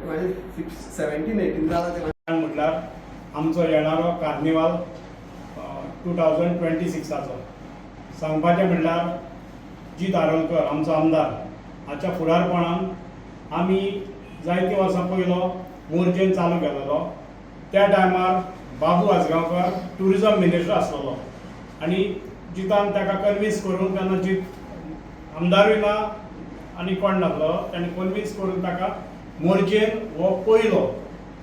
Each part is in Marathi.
माझे 17-18 जाला ते म्हटल्यार आमचो येणारो कार्निवाल 2026चो सांगपाचें म्हणल्यार जी धारोलकर आमचो आमदार हाच्या फुडारपणान आमी जायती वर्सां पयलो मोर्जेन चालू केलेलो. त्या टायमार बाबू आजगांवकर टुरिजम मिनिस्टर आसलेलो आनी जितान ताका कन्विन्स करून तेन्ना जीत आमदारूय ना आनी कोण नासलो ताणें कन्विन्स करून ताका मोर्जेन हो पयलो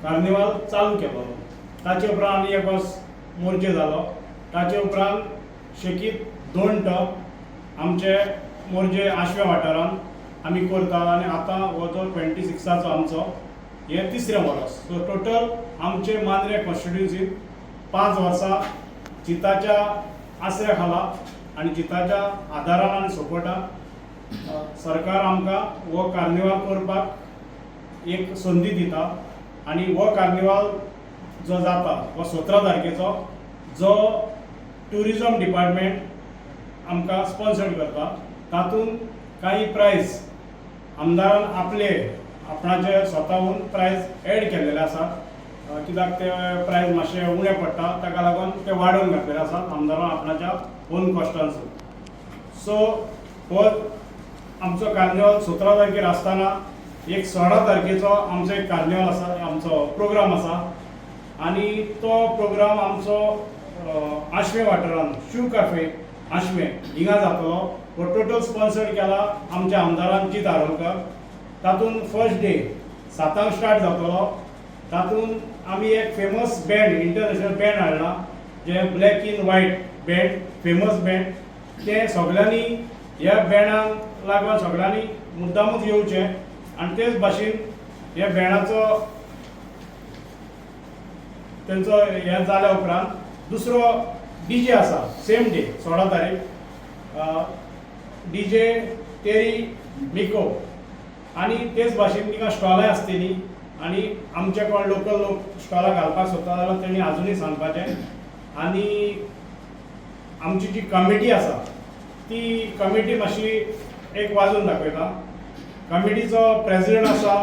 कार्निवाल चालू केलो. ताचे उपरांत आनी एक वर्स मोर्चे जालो. ताचे उपरांत शेकीत 2 टप आमचे मोर्जे आशव्या वाठारांत आमी करता आनी आतां हो जो 26चो आमचो हे 3रे वर्स. सो टोटल आमचे मांद्रे कॉन्स्टिट्युन्सींत 5 वर्सां जिताच्या आसऱ्या खाला आनी जिताच्या आदारान आनी सपोर्टान सरकार आमकां हो कार्निवाल करपाक एक संदी दिता. आनी हो कार्निवाल जो जाता हो 17 तारखेचो जो टुरिजम डिपार्टमेंट आमकां स्पॉन्सर करता. तातूंत काही प्रायज आमदारान आपणाचे स्वताहून प्रायज एड केल्लेले आसात. कित्याक ते प्रायज मातशे उणे पडटा ताका लागून ते वाडोवन घातलेले आसात आमदारान आपणाच्या ओन कॉस्टांसून. सो हो आमचो कार्निवाल 17 तारखेर आसतना एक 16 तारखेचो आमचो एक कार्निवाल आसा, आमचो प्रोग्राम आसा. आनी तो प्रोग्राम आमचो आशवे वाठारान शू कॅफे आशवे हिंगा जातलो. हो टोटल स्पॉन्सर केला आमच्या आमदारान जी धारोलकर. तातूंत फर्स्ट डे 7 स्टार्ट जातलो. तातूंत आमी एक फेमस बँड इंटरनॅशनल बँड हाडला जे black in white band famous band. ते सगळ्यांनी ह्या बँडाक लागून सगळ्यांनी मुद्दामूच येवचें आनी तेच भाशेन ह्या बँडाचो तेंचो हें जाल्या उपरांत दुसरो DJ आसा सेम डे 16 तारीख. DJ तेरी मिको आनी तेच भाशेन तिका स्टॉलाय आसतली. आनी आमचे कोण लोकल लोक स्टॉलां घालपाक सोदता जाल्यार तेणी आजुनूय सांगपाचें. आनी आमची जी कमिटी आसा ती कमिटी मातशी एक वाजून दाखयता. कमिटीचो प्रेजिडेंट आसा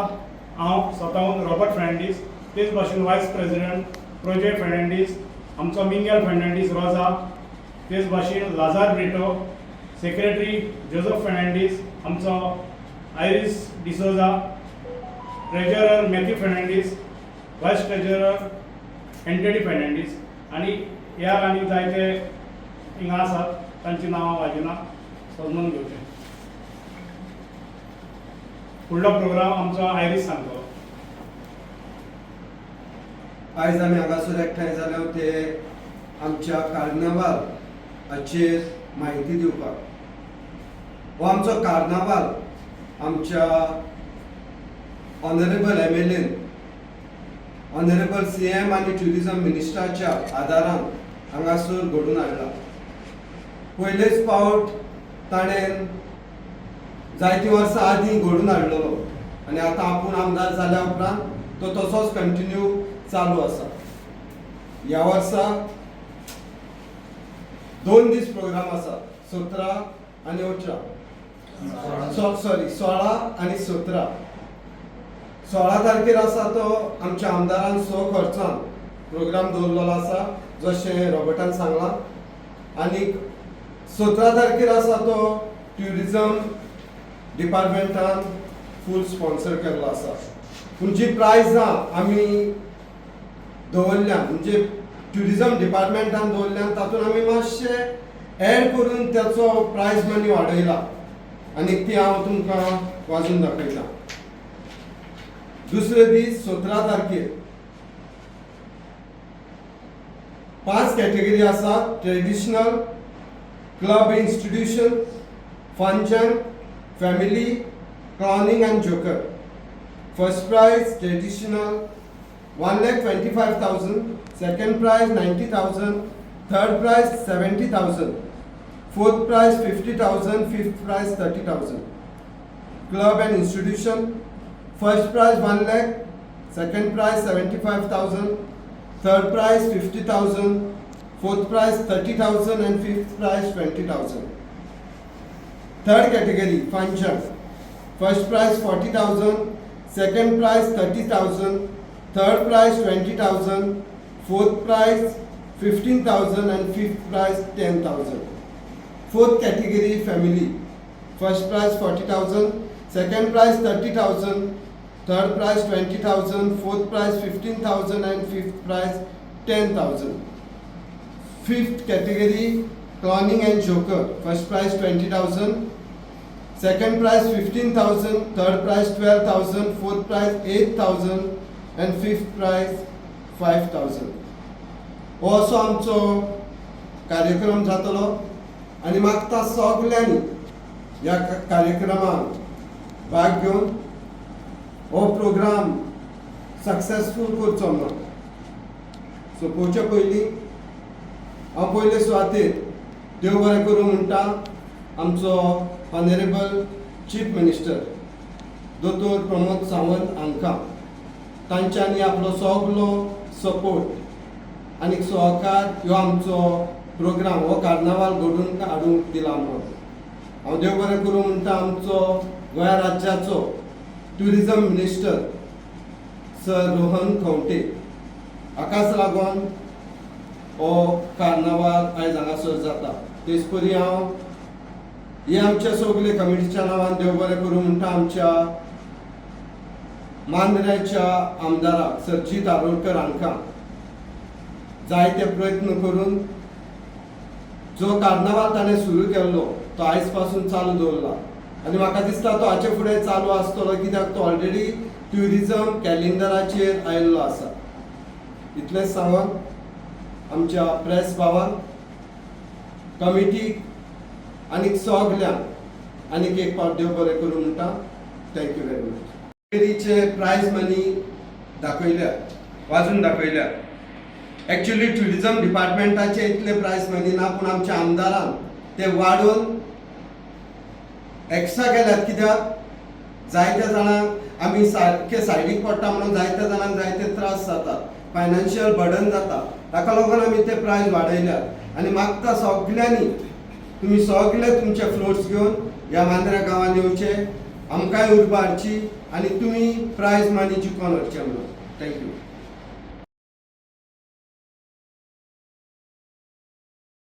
हांव स्वताहून रॉबर्ट फेर्नांडीस. तेच भाशेन वायस प्रेजिडेंट प्रोजेक्ट फेर्नांडीस, आमचो मिंगल फेर्नांडीस रोजा. तेच भाशेन Lazar Brito, secretary Joseph Fernandes, आमचो Iris D'Souza, treasurer Matthew Fernandes, vice treasurer Antony Fernandes. आनी ह्या आनी जायते हिंगा आसात तांची नांवां वाजना समजून घेवचें. फुडलो प्रोग्राम आमचो आयरिस सांगतलो. आयज आमी हांगासर एकठांय जाले ते आमच्या कार्नावाल हाचेर म्हायती दिवपाक. हो आमचो कार्नावाल आमच्या ऑनरेबल MLA ऑनरेबल CM आनी ट्युरिजम मिनिस्टराच्या आदारान हांगासर घडोवन हाडला. पयलेच फावट ताणें जायती वर्सां आदीं घडोवन हाडलेलो आनी आतां आपूण आमदार जाल्या उपरांत तो तसोच कंटिन्यू चालू आसा. ह्या वर्सा 2 दीस प्रोग्राम आसा 17 आनी 18 16 आनी 17. 16 तारखेर आसा तो आमच्या आमदारान 100 खर्चान प्रोग्राम दवरलेलो आसा जशें रॉबर्टान सांगलां. आनी 17 तारखेर आसा तो ट्युरिजम डिपार्टमेंटान फूल स्पॉन्सर केल्लो आसा. पूण जी प्रायजां आमी दवरल्या म्हणजे ट्युरिजम डिपार्टमेंटान दवरल्यान तातूंत आमी मातशे एड करून त्याचो प्रायज मनी वाडयला आनी ती हांव तुमकां वाजून दाखयता. दुसरे दीस 17 तारखेर 5 कॅटेगरी आसा. Traditional, club institution, function, family, clowning and joker. First prize traditional 1,25,000, second prize 90,000, third prize 70,000, fourth prize 50,000, fifth prize 30,000. Club and institution, first prize 1 lakh, second prize 75,000, third prize 50,000, fourth prize 30,000 and fifth prize 20,000. Third category function, first prize 40,000, second prize 30,000, third prize 20,000, fourth prize 15,000 and fifth prize 10,000. Fourth category family, first prize 40,000, second prize 30,000, third prize 20,000, fourth prize 15,000 and fifth prize 10,000. Fifth category clowning and joker, first prize 20,000, second prize 15,000, third prize 12,000, fourth prize 8,000 and fifth prize 5,000. हो असो आमचो कार्यक्रम जातलो आनी मागता सगल्यांनी ह्या कार्यक्रमाक भाग घेवन हो प्रोग्राम सक्सेसफूल करचो म्हणून. सो पोवचे पयलीं हांव पयले सुवातेर देव बरें करूं म्हणटा आमचो ऑनरेबल चीफ मिनिस्टर दोतोर प्रमोद सावंत हांकां. तांच्यांनी आपलो सगलो सपोर्ट आनी सहकार ह्यो आमचो प्रोग्राम हो कार्नावाल घडोवन हाडूंक दिला म्हणून. हांव देव बरें करूं म्हणटा आमचो गोंय राज्याचो tourism minister sir Rohan Khaunte. हाकाच लागून हो कार्नावाल आयज हांगासर जाता. तेच परी हांव हे आमच्या सगळे कमिटीच्या नांवान देव बरें करूं म्हणटा आमच्या मांद्रेच्या आमदाराक सरजी दारोडकर हांकां जायते प्रयत्न करून जो कार्नावाल ताणें सुरू केल्लो तो आयज पासून चालू दवरला आनी म्हाका दिसता तो हाचे फुडें चालू आसतलो कित्याक तो ऑलरेडी ट्युरिजम कॅलेंडराचेर आयिल्लो आसा. इतलेंच सांगून आमच्या प्रेस भावांक कमिटीक आनीक सगल्यांक आनीक एक फावट देव बरें करूं म्हणटा. Thank you very much. केरीचे प्रायज मनी दाखयल्यात, वाजून दाखयल्यात. एक्चुअली ट्युरिजम डिपार्टमेंटाचे इतले प्रायज मनी ना पूण आमच्या आमदारान ते वाडोवन एक्स्ट्रा केल्यात. कित्याक जायत्या जाणांक आमी सारके सायडीक पडटा म्हणून जायत्या जाणांक जायते त्रास जाता, फायनान्शियल बर्डन जाता. ताका लागून आमी ते प्रायज वाडयल्यात आनी मागता सगल्यांनी तुमी सगळे तुमचे फ्लोट्स घेवन ह्या मांद्र्या गांवांत येवचे, आमकांय उर्बा हाडची आनी तुमी प्रायज मनी जिखून हाडचे म्हणून. थँक्यू.